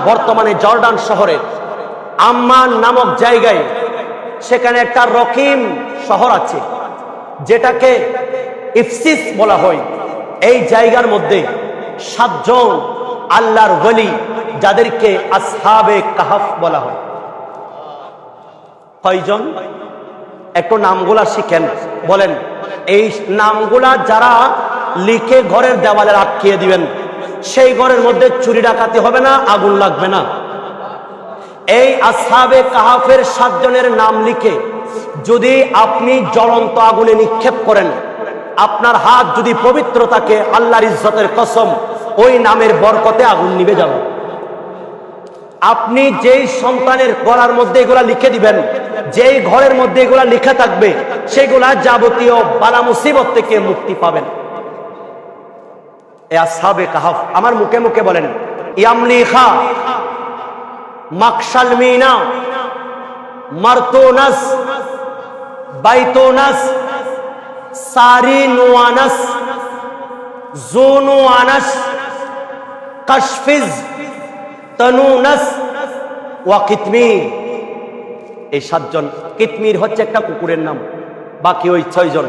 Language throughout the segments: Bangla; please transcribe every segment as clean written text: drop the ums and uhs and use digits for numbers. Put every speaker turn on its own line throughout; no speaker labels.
বর্তমানে জর্ডান শহরের আম্মান নামক জায়গায়, সেখানে একটা রকিম শহর আছে যেটাকে ইফসিস বলা হয়। এই জায়গার মধ্যে 7 জন আল্লাহর ওলি, যাদেরকে আসহাবে কাহাফ বলা হয়। কয়জন? একটু নামগুলা শিখেন, বলেন। এই নামগুলা যারা লিখে ঘরের দেওয়ালে আটকিয়ে দিবেন, সেই ঘরের মধ্যে চুরি ডাকাতি হবে না, আগুন লাগবে না। এই আসহাবে কাহাফের 7 জনের নাম লিখে যদি আপনি জ্বলন্ত আগুনে নিক্ষেপ করেন, আপনার হাত যদি পবিত্র থাকে, আল্লাহর ইজ্জতের কসম, ওই নামের বরকতে আগুন নিভে যাবে। আপনি যেই সন্তানের গলার মধ্যে এগুলা লিখে দিবেন, যেই ঘরের মধ্যে এগুলা লিখে থাকবে, সেগুলা যাবতীয় বালা মুসিবত থেকে মুক্তি পাবেন। এ আসহাবে কাহাফ, আমার মুখে মুখে বলেন, ইয়ামলিখা মাকশাল মিনা মারতুনাস বাইতুনাস সারিনুয়ানাস জুনুয়ানাস কাশফিজ তানুনাস ওয়া কিতমির। এই 7 জন, কিতমির হচ্ছে একটা কুকুরের নাম, বাকি ওই 6 জন।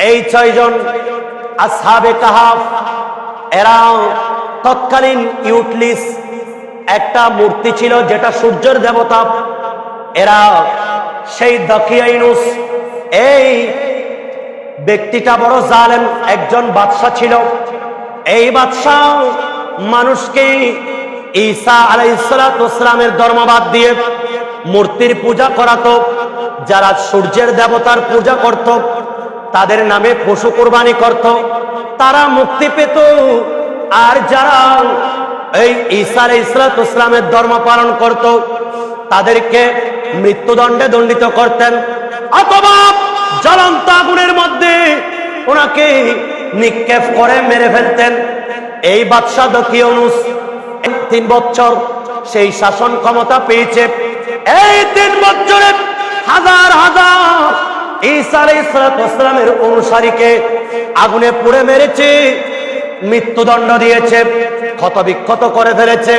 এই 6 জন আসহাবে কাহাফ, এরা তৎকালীন ইউটলিস একটা মূর্তি ছিল যেটা সূর্যের দেবতা। এরা সেই দাকিয়াইনুস, এই ব্যক্তিটা বড় জালেম একজন বাদশা ছিল। এই বাদশা মানুষকে ঈসা আলাইহিস সালাতু ওয়াস সালামের ধর্মবাদ দিয়ে মূর্তির পূজা করাতো। যারা সূর্যের দেবতার পূজা করত, তাদের নামে পশু কুরবানি করত, তারা মুক্তি পেত। আর যারা এই ঈসা আলাইহিস সালাতু ওয়াস সালামের ধর্ম পালন করত, তাদেরকে মৃত্যুদণ্ডে দণ্ডিত করতেন, অথবা জ্বলন্ত আগুনের মধ্যে ওনাকে নিক্ষেপ করে মেরে ফেলতেন। এই বাদশা দাকিয়ানুস 3 বছর সেই শাসন ক্ষমতা পেয়েছে। এই 3 বছরে হাজার হাজার ঈসা আলাইহিস সালাতু ওয়াস সালামের অনুসারীকে আগুনে পুড়ে মেরেছে, মৃত্যুদণ্ড দিয়েছে, ক্ষতবিক্ষত করে ফেলেছে।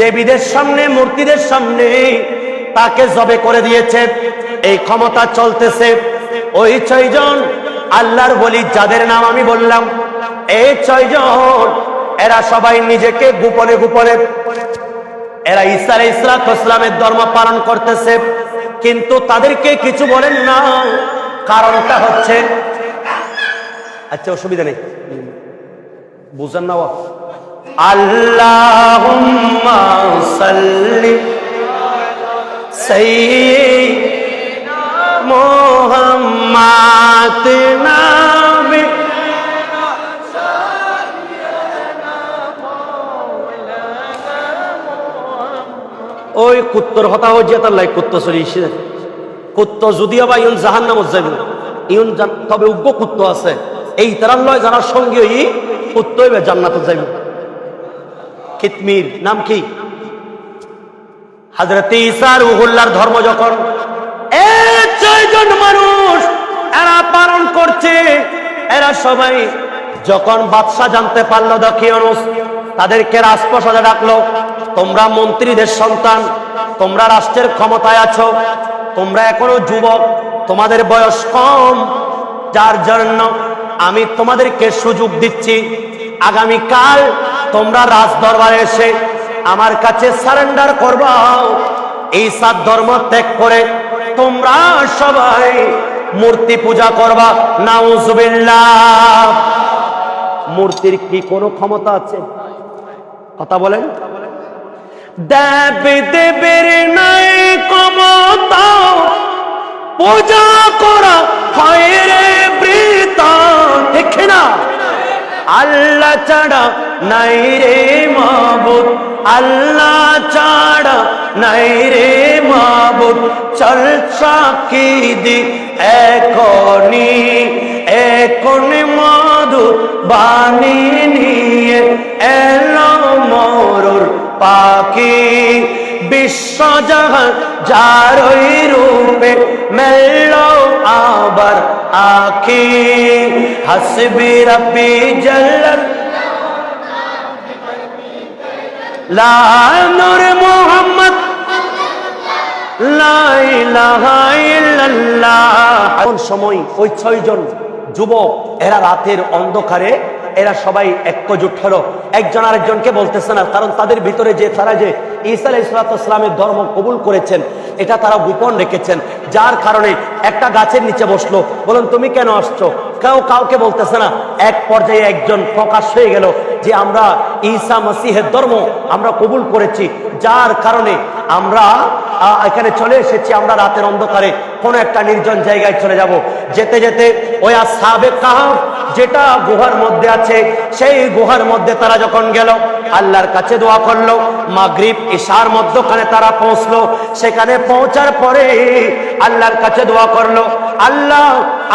দেবীদের সামনে, মূর্তিদের সামনে তাকে জবে করে দিয়েছে। এই ক্ষমতা চলতেছে। ওই 6 জন আল্লাহর ওলি, যাদের নাম আমি বললাম, এই 6 জন, এরা সবাই নিজেকে গোপনে গোপনে এরা ঈসা আলাইহিস সালাতু ওয়াস সালামের ধর্ম পালন করতেছে, কিন্তু তাদেরকে কিছু বলেন না। কারণটা হচ্ছে, আচ্ছা অসুবিধা নেই, বুঝেন না? আল্লাহুম্মা সাল্লি সাইয়্যিদিনা মুহাম্মাদ নাবি। ওই কুত্তর হতা হয়ে যেত লাই, কুত্ত চলিছে, কুত্ত যদিও বা ইউন জাহান্নামত যাইব, ইউন তবে উগ্র কুত্ত আছে, এই তারার লয় যারা সঙ্গী হই কুত্ত হইবে জান্নাতে যাইব। কিতমির নাম কি? হযরত ঈসা রূহুল্লাহর ধর্ম যখন এই 6 জন মানুষ এরা পালন করছে, এরা সবাই যখন বাদশা জানতে পারলো দাকিয়ানুস, তাদেরকে রাজপ্রাসাদে ডাকলো। তোমরা মন্ত্রীদের সন্তান, তোমরা রাষ্ট্রের ক্ষমতায় আছো, তোমরা এখনো যুবক, তোমাদের বয়স কম, যার জন্য আমি তোমাদেরকে সুযোগ দিচ্ছি, আগামীকাল তোমরা রাজ দরবারে এসে আমার কাছে সারেন্ডার করবা। ঈসার ধর্ম ত্যাগ করে তোমরা সবাই মূর্তি পূজা করবা। নাউজুবিল্লাহ। মূর্তির কি কোনো ক্ষমতা আছে? কথা বলেন। দেব দেবের নাই ক্ষমতা, পূজা করা হয় রে বৃথা, দেখে না? আল্লাহ ছাড়া নাই রে মাবুদ, আল্লাহ ছাড়া নাই রে মাবুদ। চল সাক্ষী দি এখনি, এখন মধু বাণী নিয়ে এলো মরুর পাখি। বিশ্বজাহান যার ওই রূপে মেলল আবার আখি। হাসবি রাব্বি জাল্লাল লা নূর মুহাম্মদ লা ইলাহা ইল্লাল্লাহ। এমন সময় ওই 6 জন যুবক এরা রাতের অন্ধকারে এরা সবাই একজোট হলো, একজন আরেকজনকে বলতেছে না, কারণ তাদের ভিতরে যে তারা যে ঈসা আলাইহিস সালামের ধর্ম কবুল করেছেন এটা তারা গোপন রেখেছেন, যার কারণে একটা গাছের নিচে বসলো। বলুন তুমি কেন আসছো? কেউ কাউকে বলতেছে না। এক পর্যায়ে একজন প্রকাশ হয়ে গেল যে আমরা ঈসা মসিহের ধর্ম আমরা কবুল করেছি, যার কারণে আমরা এখানে চলে এসেছি। আমরা রাতের অন্ধকারে কোনো একটা নির্জন জায়গায় চলে যাব। যেতে যেতে ওই আসহাবে কাহফ যেটা গুহার মধ্যে আছে, সেই গুহার মধ্যে তারা যখন গেল আল্লাহর কাছে দোয়া করলো। মাগরিব ইশার মধ্যখানে তারা পৌঁছলো। সেখানে পৌঁছার পরে আল্লাহর কাছে দোয়া করলো, আল্লাহ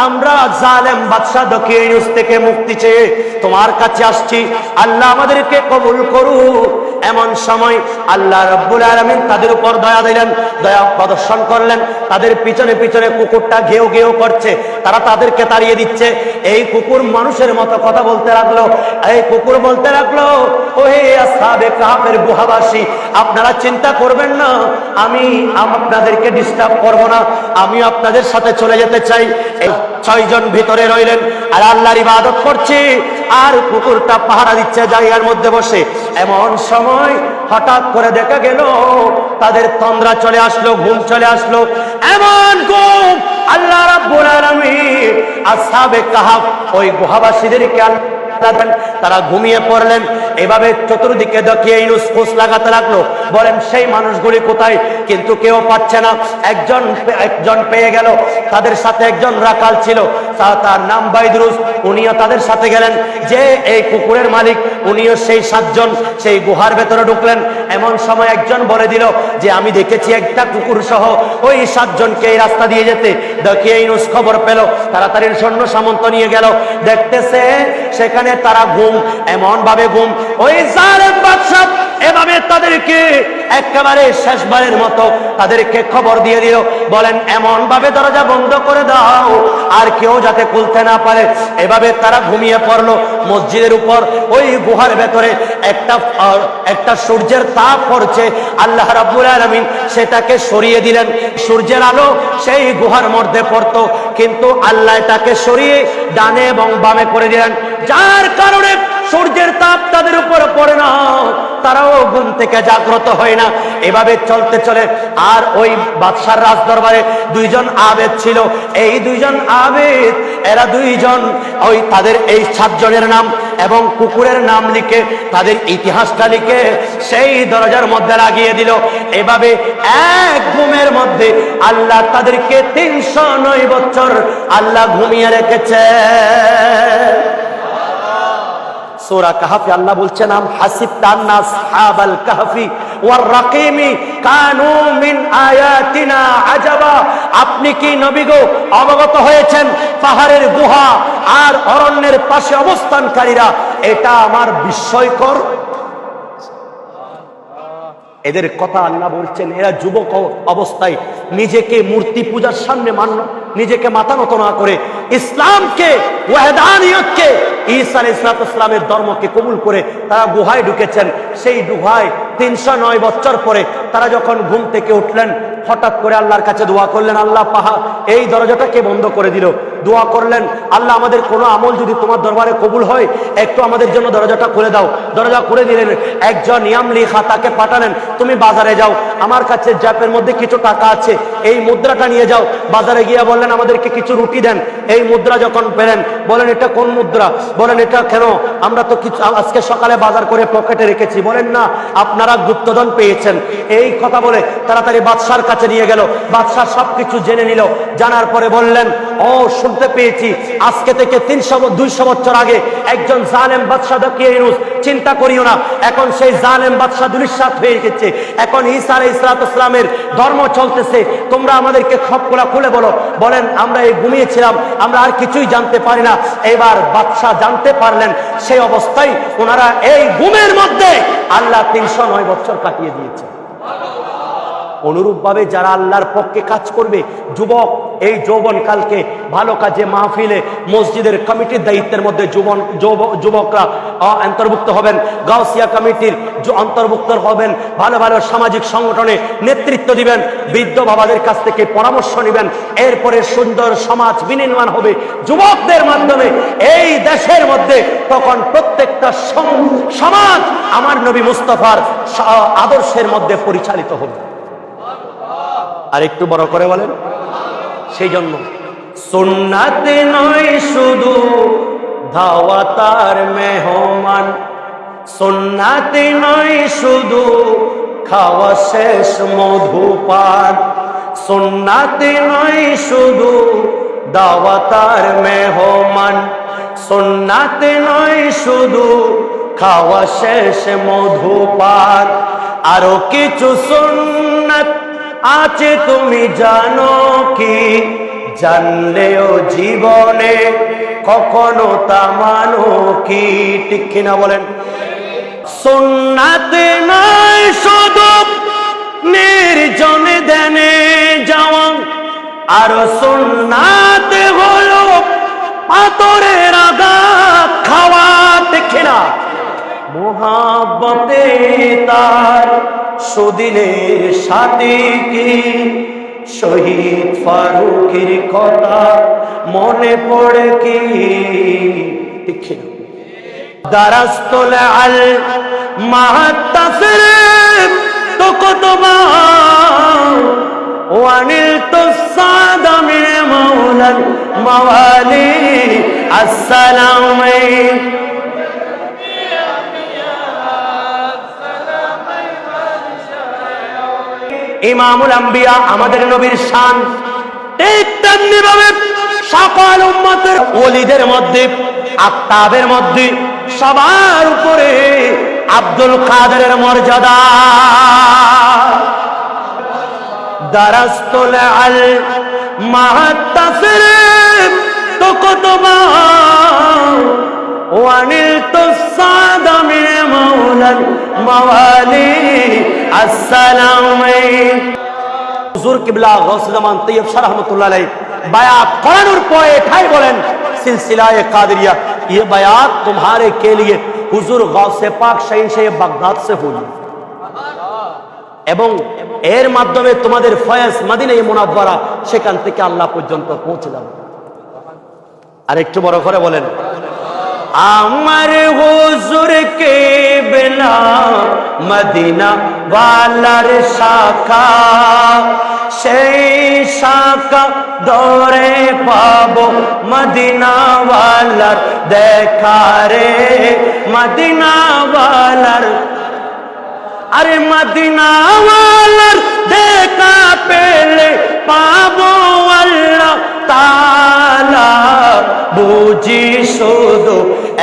আমরা জালেম বাদশা দকিয়ানুস থেকে মুক্তি চেয়ে তোমার কাছে আসছি, আল্লাহ আমাদেরকে কবুল করুন। এমন সময় আল্লাহ রাব্বুল আলামিন তাদের উপর দয়া দিলেন, দয়া প্রদর্শন করলেন। তাদের পিছনে পিছনে কুকুরটা ঘেউ ঘেউ করছে, তারা তাদেরকে তাড়িয়ে দিচ্ছে। এই কুকুর মানুষের মতো কথা বলতে লাগলো। এই কুকুর বলতে লাগলো, ওহে আসহাবে কাহফের গুহাবাসী, আপনারা চিন্তা করবেন না, আমি আপনাদেরকে ডিস্টার্ব করব না, আমি আপনাদের সাথে চলে যেতে চাই। এই 6 জন ভিতরে রইলেন আর আল্লাহর ইবাদত করছে, আর কুকুরটা পাহারা দিচ্ছে জায়গার মধ্যে বসে। এমন সময় হঠাৎ করে দেখা গেল তাদের তন্দ্রা চলে আসলো, ঘুম চলে আসলো। এমন ঘুম আল্লাহ রাব্বুল আলামিন আসহাবে কাহফ ওই গুহাবাসীদেরকে তারা ঘুমিয়ে পড়লেন। এভাবে চতুর্দিকে দেখিয়ে ইউনুস খোঁজ লাগাতে লাগলো, বলেন সেই মানুষগুলি কোথায়, কিন্তু কেউ পাচ্ছে না। একজন পেয়ে গেল, তাদের সাথে একজন রাখাল ছিল, তার নাম বাইদরুস। উনিও তাদের সাথে গেলেন। যে এই কুকুরের মালিক উনিও সেই 7 জন সেই গুহার ভেতরে ঢুকলেন। এমন সময় একজন বলে দিল যে আমি দেখেছি একটা কুকুর সহ ওই 7 জনকে এই রাস্তা দিয়ে যেতে। দেখিয়ে ইউনুস খবর পেল, তাড়াতাড়ি সৈন্য সামন্ত নিয়ে গেল। দেখতেছে সেখানে তারা ঘুম, এমন ভাবে ঘুম, ওই জালেম বাদশা এভাবে তাদেরকে একেবারে শেষবারের মতো তাদেরকে খবর দিয়ে দিল, বলেন এমন ভাবে দরজা বন্ধ করে দাও আর কেউ যাতে খুলতে না পারে। এভাবে তারা ঘুমিয়ে পড়লো। মসজিদের উপর ওই গুহার ভেতরে একটা সূর্যের তাপ পড়ছে। আল্লাহ রাব্বুল আলামিন সেটাকে সরিয়ে দিলেন। সূর্যের আলো সেই গুহার মধ্যে পড়তো, কিন্তু আল্লাহ এটাকে সরিয়ে ডানে এবং বামে করে দিলেন, যার কারণে সূর্যের তাপ তাদের উপরে পড়ে না, তারাও ঘুম থেকে জাগ্রত হয় না। এভাবে চলতে চলে আর ওই বাদশার রাজ দরবারে 2 জন আবেদ ছিল। এই 2 জন আবেদ, এরা 2 জন ওই তাদের এই 7 জনের নাম এবং কুকুরের নাম লিখে তাদের ইতিহাসটা লিখে সেই দরজার মধ্যে লাগিয়ে দিল। এভাবে এক ঘুমের মধ্যে আল্লাহ তাদেরকে 309 বছর আল্লাহ ঘুমিয়ে রেখেছে। সূরা কাহফে আল্লাহ বলছেন, আম হাসিবতা আন্না আসহাবাল কাহফি ওয়ার রাকিমি কানু মিন আয়াতিনা আজাবা। আপনি কি নবী গো অবগত হয়েছেন পাহাড়ের গুহা আর অরণ্যের পাশে অবস্থানকারীরা এটা আমার বিস্ময়কর? এদের কথা আল্লাহ বলছেন, এরা যুবক অবস্থায় নিজেকে মূর্তি পূজার সামনে নিজেকে মাথা নত না করে ইসলামকে, ওয়াহদানিয়তকে, ঈসা আলাইহিস সালামের ধর্মকে কবুল করে তারা গুহায় ঢুকেছেন। সেই গুহায় 309 বছর পরে তারা যখন ঘুম থেকে উঠলেন, হঠাৎ করে আল্লাহর কাছে দোয়া করলেন, আল্লাহ এই দরজাটাকে বন্ধ করে দিল। দোয়া করলেন, আল্লাহ আমাদের কোনো আমল যদি তোমার দরবারে কবুল হয় একটু আমাদের জন্য দরজাটা খুলে দাও। দরজা খুলে দিলেন। একজন ইয়ামলি খাতাকে পাঠালেন, তুমি বাজারে যাও, আমার কাছে জ্যাপের মধ্যে কিছু টাকা আছে, এই মুদ্রাটা নিয়ে যাও। বাজারে গিয়ে বললেন আমাদেরকে কিছু রুটি দেন। এই মুদ্রা যখন পেলেন, বলেন এটা কোন মুদ্রা? বলেন এটা কেন? আমরা তো কিছু আজকে সকালে বাজার করে পকেটে রেখেছি। বলেন না, আপনারা গুপ্তধন পেয়েছেন। এই কথা বলে তাড়াতাড়ি বাদশার কাছে নিয়ে গেল। বাদশা সবকিছু জেনে নিল। জানার পরে বললেন, ও শুনতে পেয়েছি আজকে থেকে 200 বছর আগে একজন জালেম বাদশা দেখিয়ে ইউনুস, চিন্তা করিও না, এখন সেই জালেম বাদশা দুলিশাত হয়ে গেছে। এখন ঈসা আলাইহিস সালামের ধর্ম চলতেছে, তোমরা আমাদেরকে সবগুলা খুলে বলো। বলেন আমরা এই ঘুমিয়েছিলাম, আমরা আর কিছুই জানতে পারি না। এবার বাদশা জানতে পারলেন। সেই অবস্থায় ওনারা এই ঘুমের মধ্যে আল্লাহ 309 বছর কাটিয়ে দিয়েছে। অনুরূপভাবে যারা আল্লাহর পক্ষে কাজ করবে, যুবক এই যৌবনকালকে ভালো কাজে মাহফিলে মসজিদের কমিটির দায়িত্বের মধ্যে যুবকরা অন্তর্ভুক্ত হবেন। গাউসিয়া কমিটির অন্তর্ভুক্ত হবেন, ভালো ভালো সামাজিক সংগঠনে নেতৃত্ব দিবেন, বৃদ্ধ বাবাদের কাছ থেকে পরামর্শ নেবেন, এরপরে সুন্দর সমাজ বিনির্মাণ হবে যুবকদের মাধ্যমে এই দেশের মধ্যে। তখন প্রত্যেকটা সমাজ আমার নবী মুস্তাফার আদর্শের মধ্যে পরিচালিত হবে। আর একটু বড় করে বলেন। সেই জন্য সুন্নাতে নয় শুধু দাওয়াতার মেহমান, সুন্নাতে নয় শুধু খাওয়া শেষ মধুপান, সুন্নাতে নয় শুধু দাওয়াতার মেহমান, সুন্নাতে নয় শুধু খাওয়া শেষ মধুপান, আরো কিছু সুন্নাত আছে তুমি জানো কি, জানলেও জীবনে কখনো তা মানো কি। ঠিক কিনা বলেন? সুন্নাতে নয় শুধু নির্জনে ধ্যানে যাওয়া, আর সুন্নাতে হলো পাথরের আঘাত খাওয়া। ঠিক কিনা? মুহাব্বতে তার সুদিনের সাথে কি শহীদ ফারুকের কথা মনে পড়ে কি? ঠিক কিনা? দারাস্তলে আল মাহাত্তাফির তো কুতুবা ওয়ানিল তো সাদামিন মাওলাল মাওয়ালি আসসালামাইন। ইমামুল আম্বিয়া আমাদের নবীর শান, ঠিক তেমনি ভাবে সকল উম্মতের ওলিদের মধ্যে, আকতাবের মধ্যে সবার উপরে আব্দুল কাদেরের মর্যাদা। দারাস্তুল আল মাহাত্তাফির তো কুতুবা ওয়ানিল তো সাদামিন মাওলাল মাওয়ালি আসসালামাইন। হুজুর কিবলা গৌস জামান তৈয়ব শাহ রহমাতুল্লাহ আলাইহি বায়াত করানোর পরে ঠাই বলেন সিলসিলায়ে কাদরিয়া ये बयात तुम्हारे के लिए हुजूर गौसे पाक शहींशाह বাগদাদ से हुई, এবং এর মাধ্যমে তোমাদের ফয়েজ মদিনা মুনাওয়ারা সেখান থেকে আল্লাহ পর্যন্ত পৌঁছে যাবে। আর একটু বড় করে বলেন। আমার হুজুর কে বিনা মদিনা ওয়ালার শাখা, সেই শাখা দরে পাবো মদিনা ওয়ালার দেখা রে, মদিনা ওয়ালার, আরে মদিনা ওয়ালার দেখা পেলে পাবো আল্লাহ তাআলা। বুঝি শুধু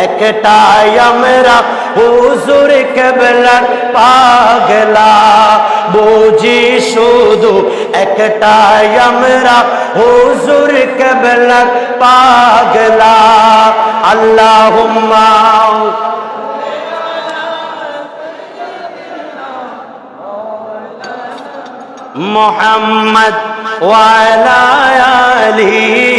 একটাই আমরা হুজুর কিবলার পাগলা, বুঝি শুধু একটাই আমরা হুজুর কিবলার পাগলা। আল্লাহুম্মা মুহাম্মদ ওয়া আলা আলিহি